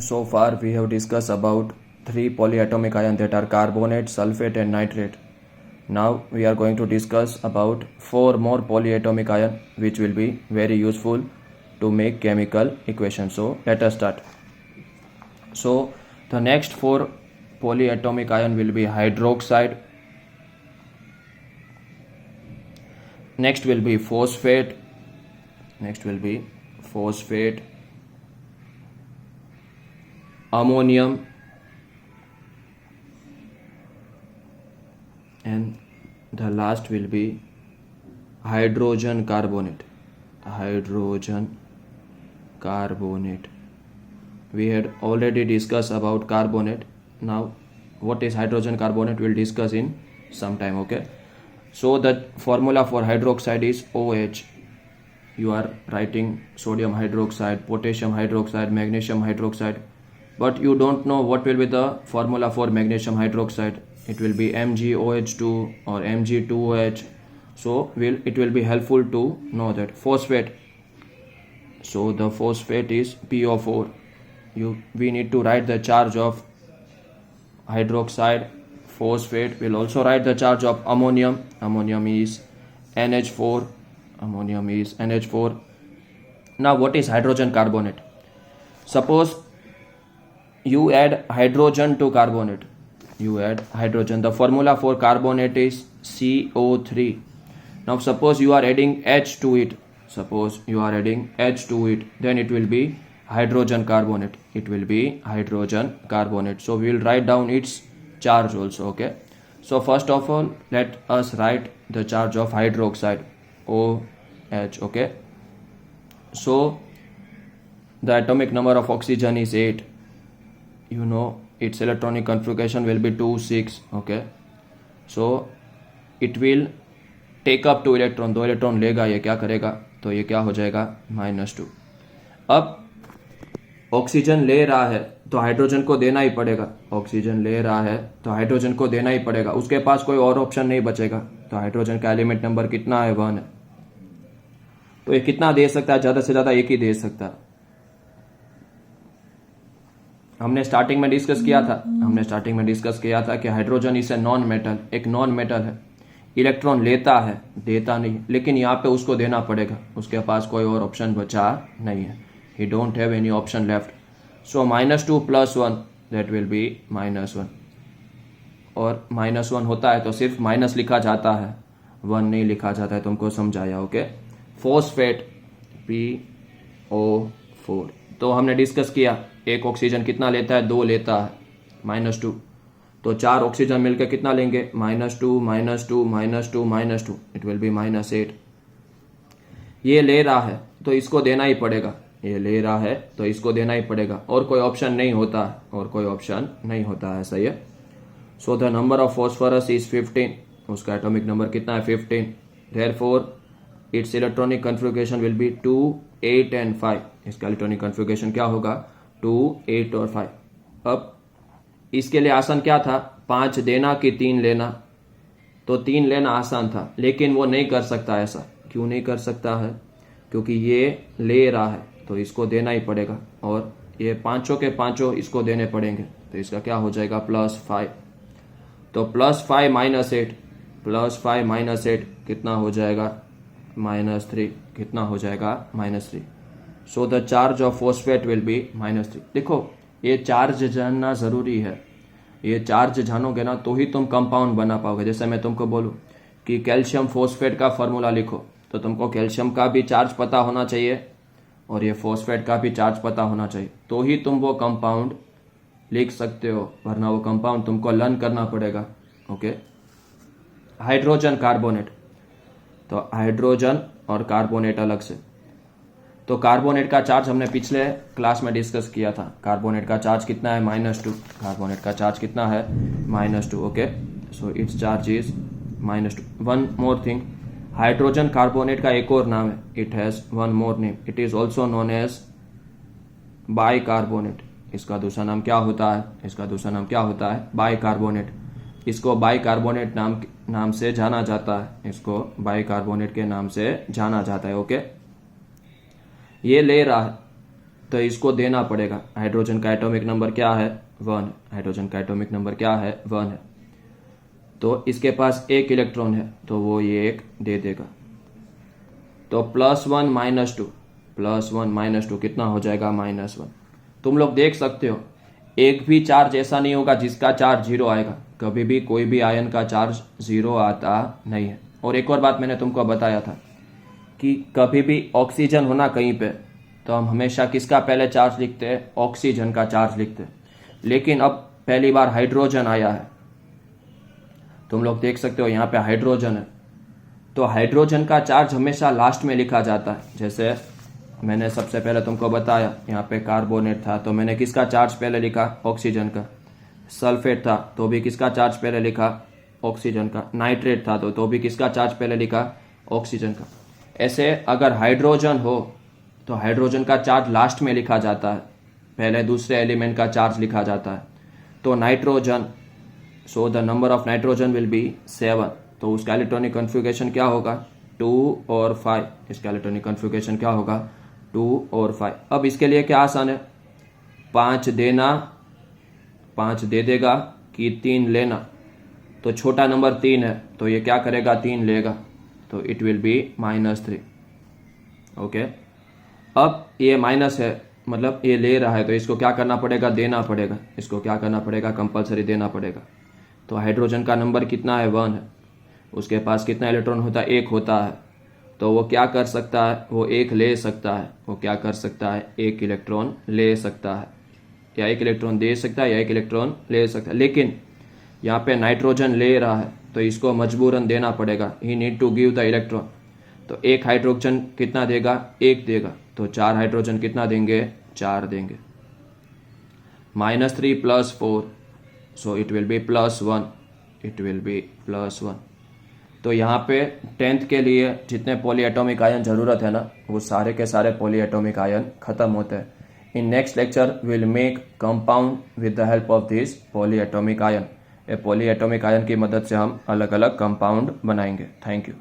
So far we have discussed about three polyatomic ions that are carbonate, sulfate and nitrate. Now we are going to discuss about four more polyatomic ions which will be very useful to make chemical equations. So let us start. So the next four polyatomic ion will be hydroxide, next will be phosphate, ammonium and the last will be hydrogen carbonate. We had already discussed about carbonate. Now what is hydrogen carbonate we'll discuss in some time. Okay, so the formula for hydroxide is OH. You are writing sodium hydroxide, potassium hydroxide, magnesium hydroxide, but you don't know what will be the formula for magnesium hydroxide. It will be MgOH2 or Mg2OH. So it will be helpful to know that. Phosphate, so the phosphate is PO4. We need to write the charge of hydroxide. Phosphate will also write the charge of ammonium. Ammonium is NH4. Now what is hydrogen carbonate? Suppose you add hydrogen to carbonate. The formula for carbonate is CO3. Now suppose you are adding H to it. Then it will be hydrogen carbonate. So we will write down its charge also. Okay, so first of all let us write the charge of hydroxide, OH. Okay, so the atomic number of oxygen is 8. You know its electronic configuration will be 2 6. Okay, so it will take up 2 electron. 2 electron लेगा, ये क्या करेगा, तो ये क्या हो जाएगा -2. अब ऑक्सीजन ले रहा है तो हाइड्रोजन को देना ही पड़ेगा. उसके पास कोई और ऑप्शन नहीं बचेगा. तो हाइड्रोजन का एलिमेंट नंबर कितना है, 1 है. तो ये कितना दे सकता है, ज्यादा से ज्यादा एक ही दे सकता है. हमने स्टार्टिंग में डिस्कस किया था कि hydrogen is a non metal. एक नॉन मेटल है, इलेक्ट्रॉन लेता है, देता नहीं. लेकिन यहाँ पे उसको देना पड़ेगा. उसके पास कोई और ऑप्शन बचा नहीं है. he don't have any option left. So -2 + 1 that will be -1. और -1 होता है तो सिर्फ माइनस लिखा जाता है, 1 नहीं लिखा जाता है. तुमको समझाया. Okay, phosphate PO4. तो हमने डिस्कस किया एक ऑक्सीजन कितना लेता है, 2 लेता है, -2. तो 4 ऑक्सीजन मिलकर कितना लेंगे, -2 इट विल बी -8. ये ले रहा है तो इसको देना ही पड़ेगा. और कोई ऑप्शन नहीं होता है. सही है. So the number of phosphorus is 15. उसका एटॉमिक नंबर कितना है, 15. Therefore it's electronic configuration will be 2 8 and 5. इसका इलेक्ट्रॉनिक कन्फिगरेशन क्या होगा, 2 8 और 5. अब इसके लिए आसान क्या था, 5 देना कि 3 लेना. तो 3 लेना आसान था, लेकिन वो नहीं कर सकता. ऐसा क्यों नहीं कर सकता है, क्योंकि ये ले रहा है तो इसको देना ही पड़ेगा. और ये पांचों के पांचों इसको देने पड़ेंगे. तो इसका क्या हो जाएगा, +5. तो +5 - 8 कितना हो जाएगा, -3. कितना हो जाएगा, -3. So the charge of phosphate will be -3. देखो ये चार्ज जानना जरूरी है. ये चार्ज जानोगे ना तो ही तुम कंपाउंड बना पाओगे. जैसे मैं तुमको बोलूं कि कैल्शियम फॉस्फेट का फॉर्मूला लिखो, तो तुमको कैल्शियम का भी चार्ज पता होना चाहिए और ये फॉस्फेट का भी चार्ज पता होना चाहिए, तो ही तुम वो कंपाउंड लिख सकते हो. वरना वो कंपाउंड तुमको लर्न करना पड़ेगा. Okay, hydrogen carbonate. तो हाइड्रोजन और कार्बोनेट अलग से. तो कार्बोनेट का चार्ज हमने पिछले क्लास में डिस्कस किया था. कार्बोनेट का चार्ज कितना है, -2. Okay, so it's charge is -2. One more thing, hydrogen carbonate का एक और नाम है. It has one more name. It is also known as bicarbonate. इसका दूसरा नाम क्या होता है, बाइकार्बोनेट. इसको बाइकार्बोनेट नाम से जाना जाता है. ओके, ये ले रहा है तो इसको देना पड़ेगा। हाइड्रोजन का एटॉमिक नंबर क्या है? 1 है। हाइड्रोजन का एटॉमिक नंबर क्या है? 1 है। तो इसके पास एक इलेक्ट्रॉन है तो वो ये एक दे देगा। तो +1 -2, +1 -2 कितना हो जाएगा? -1। तुम लोग देख सकते हो एक भी चार्ज ऐसा नहीं होगा जिसका चार्ज 0 आएगा। कभी भी कोई भी आयन का चार्ज 0 आता नहीं है। और एक और बात मैंने तुमको बताया था कि कभी भी ऑक्सीजन होना कहीं पे तो हम हमेशा किसका पहले चार्ज लिखते हैं? ऑक्सीजन का चार्ज लिखते हैं। लेकिन अब पहली बार हाइड्रोजन आया है, तुम लोग देख सकते हो यहाँ पे हाइड्रोजन है, तो हाइड्रोजन का चार्ज हमेशा लास्ट में लिखा जाता है। जैसे मैंने सबसे पहले तुमको बताया यहाँ पे कार्बोनेट था तो मैंने किसका चार्ज पहले लिखा? ऑक्सीजन का। सल्फेट था तो भी किसका चार्ज पहले लिखा? ऑक्सीजन का। नाइट्रेट था तो भी किसका चार्ज पहले लिखा? ऑक्सीजन का। ऐसे अगर हाइड्रोजन हो तो हाइड्रोजन का चार्ज लास्ट में लिखा जाता है, पहले दूसरे एलिमेंट का चार्ज लिखा जाता है। तो nitrogen, so the number of nitrogen will be 7। तो उसका इलेक्ट्रॉनिक कन्फिगरेशन क्या होगा? 2 और 5। इसका इलेक्ट्रॉनिक कन्फिगरेशन क्या होगा? 2 और 5। अब इसके लिए क्या आसान है? 5 देना, 5 दे देगा कि 3 लेना। तो छोटा नंबर 3 है तो ये क्या करेगा? 3 लेगा। तो इट विल बी -3। ओके। अब ये माइनस है मतलब ये ले रहा है तो इसको क्या करना पड़ेगा? देना पड़ेगा। इसको क्या करना पड़ेगा? कंपलसरी देना पड़ेगा। तो हाइड्रोजन का नंबर कितना है? 1 है। उसके पास कितना इलेक्ट्रॉन होता है? 1 होता है। तो वो क्या कर सकता है? वो 1 ले सकता है। वो क्या कर सकता है? 1 इलेक्ट्रॉन ले सकता है, या 1 इलेक्ट्रॉन दे सकता है, या 1 इलेक्ट्रॉन ले सकता है। लेकिन यहाँ पे नाइट्रोजन ले रहा है तो इसको मजबूरन देना पड़ेगा। He need to give the electron. तो 1 हाइड्रोजन कितना देगा? 1 देगा। तो 4 हाइड्रोजन कितना देंगे? 4 देंगे। -3 + 4, so it will be +1। It will be +1। तो यहाँ पे 10th के लिए जितने पॉली एटॉमिक आयन जरूरत है ना, वो सारे के सारे पॉली एटॉमिक आयन खत्म होते हैं। In next lecture will make compound with the help of this poly atomic ion. ये पॉली एटॉमिक आयन की मदद से हम अलग अलग कंपाउंड बनाएंगे। Thank you.